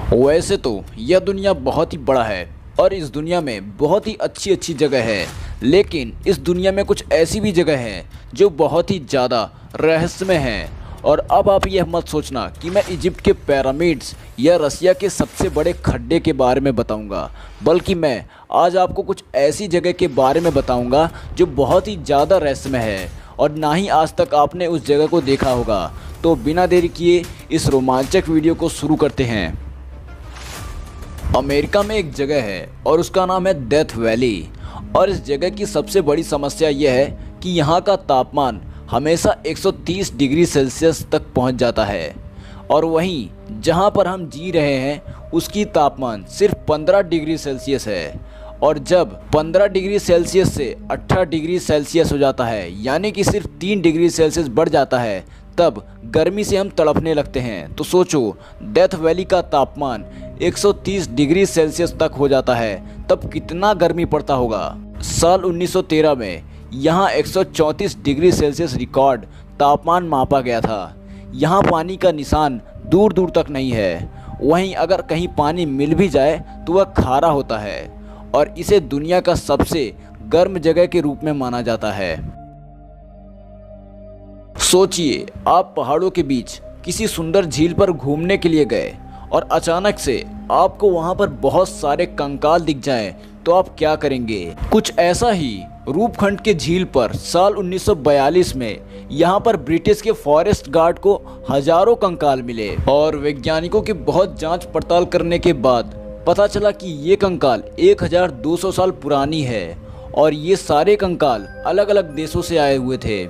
वैसे तो यह दुनिया बहुत ही बड़ा है और इस दुनिया में बहुत ही अच्छी अच्छी जगह है, लेकिन इस दुनिया में कुछ ऐसी भी जगह हैं जो बहुत ही ज़्यादा रहस्यमय हैं। और अब आप यह मत सोचना कि मैं इजिप्ट के पिरामिड्स या रसिया के सबसे बड़े खड्डे के बारे में बताऊंगा, बल्कि मैं आज आपको कुछ ऐसी जगह के बारे में बताऊंगा जो बहुत ही ज़्यादा रहस्यमय है और ना ही आज तक आपने उस जगह को देखा होगा। तो बिना देरी किए इस रोमांचक वीडियो को शुरू करते हैं। अमेरिका में एक जगह है और उसका नाम है डेथ वैली। और इस जगह की सबसे बड़ी समस्या यह है कि यहाँ का तापमान हमेशा 130 डिग्री सेल्सियस तक पहुँच जाता है, और वहीं जहाँ पर हम जी रहे हैं उसकी तापमान सिर्फ 15 डिग्री सेल्सियस है। और जब 15 डिग्री सेल्सियस से 18 डिग्री सेल्सियस हो जाता है, यानी कि सिर्फ 3 डिग्री सेल्सियस बढ़ जाता है, तब गर्मी से हम तड़पने लगते हैं। तो सोचो, डेथ वैली का तापमान 130 डिग्री सेल्सियस तक हो जाता है, तब कितना गर्मी पड़ता होगा। साल 1913 में यहाँ 134 डिग्री सेल्सियस रिकॉर्ड तापमान मापा गया था। यहाँ पानी का निशान दूर दूर तक नहीं है। वहीं अगर कहीं पानी मिल भी जाए तो वह खारा होता है और इसे दुनिया का सबसे गर्म जगह के रूप में माना जाता है। सोचिए, आप पहाड़ों के बीच किसी सुंदर झील पर घूमने के लिए गए और अचानक से आपको वहां पर बहुत सारे कंकाल दिख जाएं, तो आप क्या करेंगे? कुछ ऐसा ही रूपखंड के झील पर साल 1942 में यहाँ पर ब्रिटिश के फॉरेस्ट गार्ड को हजारों कंकाल मिले और वैज्ञानिकों की बहुत जांच पड़ताल करने के बाद पता चला कि ये कंकाल 1200 साल पुरानी है और ये सारे कंकाल अलग अलग देशों से आए हुए थे।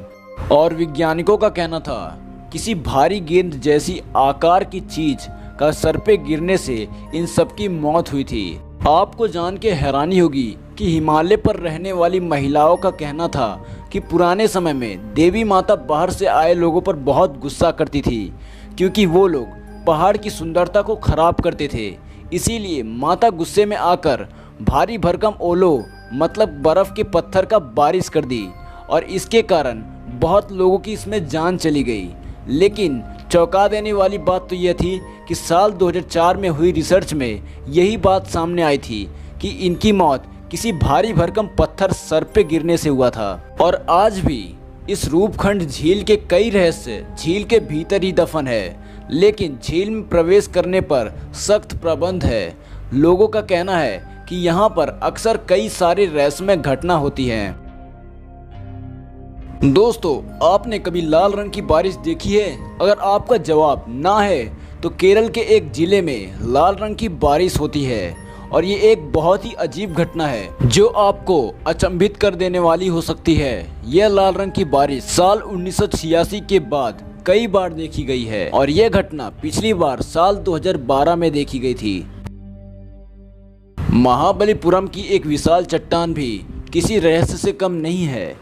और वैज्ञानिकों का कहना था किसी भारी गेंद जैसी आकार की चीज का सर पे गिरने से इन सब की मौत हुई थी। आपको जान के हैरानी होगी कि हिमालय पर रहने वाली महिलाओं का कहना था कि पुराने समय में देवी माता बाहर से आए लोगों पर बहुत गुस्सा करती थी, क्योंकि वो लोग पहाड़ की सुंदरता को खराब करते थे। इसीलिए माता गुस्से में आकर भारी भरकम ओलों मतलब बर्फ के पत्थर का बारिश कर दी और इसके कारण बहुत लोगों की इसमें जान चली गई। लेकिन चौंका देने वाली बात तो यह थी कि साल 2004 में हुई रिसर्च में यही बात सामने आई थी कि इनकी मौत किसी भारी भरकम पत्थर सर पे गिरने से हुआ था। और आज भी इस रूपखंड झील के कई रहस्य झील के भीतर ही दफन है, लेकिन झील में प्रवेश करने पर सख्त प्रबंध है। लोगों का कहना है कि यहाँ पर अक्सर कई सारी रहस्यमय घटना होती हैं। दोस्तों, आपने कभी लाल रंग की बारिश देखी है? अगर आपका जवाब ना है तो केरल के एक जिले में लाल रंग की बारिश होती है और ये एक बहुत ही अजीब घटना है जो आपको अचंभित कर देने वाली हो सकती है। यह लाल रंग की बारिश साल 1986 के बाद कई बार देखी गई है और यह घटना पिछली बार साल 2012 में देखी गई थी। महाबलीपुरम की एक विशाल चट्टान भी किसी रहस्य से कम नहीं है।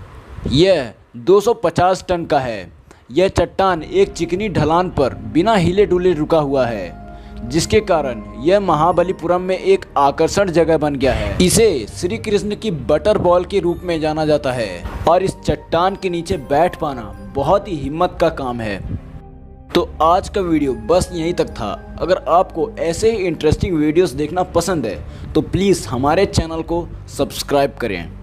यह 250 टन का है। यह चट्टान एक चिकनी ढलान पर बिना हिले डुले रुका हुआ है, जिसके कारण यह महाबलीपुरम में एक आकर्षण जगह बन गया है। इसे श्री कृष्ण की बटर बॉल के रूप में जाना जाता है और इस चट्टान के नीचे बैठ पाना बहुत ही हिम्मत का काम है। तो आज का वीडियो बस यहीं तक था। अगर आपको ऐसे ही इंटरेस्टिंग वीडियोस देखना पसंद है तो प्लीज़ हमारे चैनल को सब्सक्राइब करें।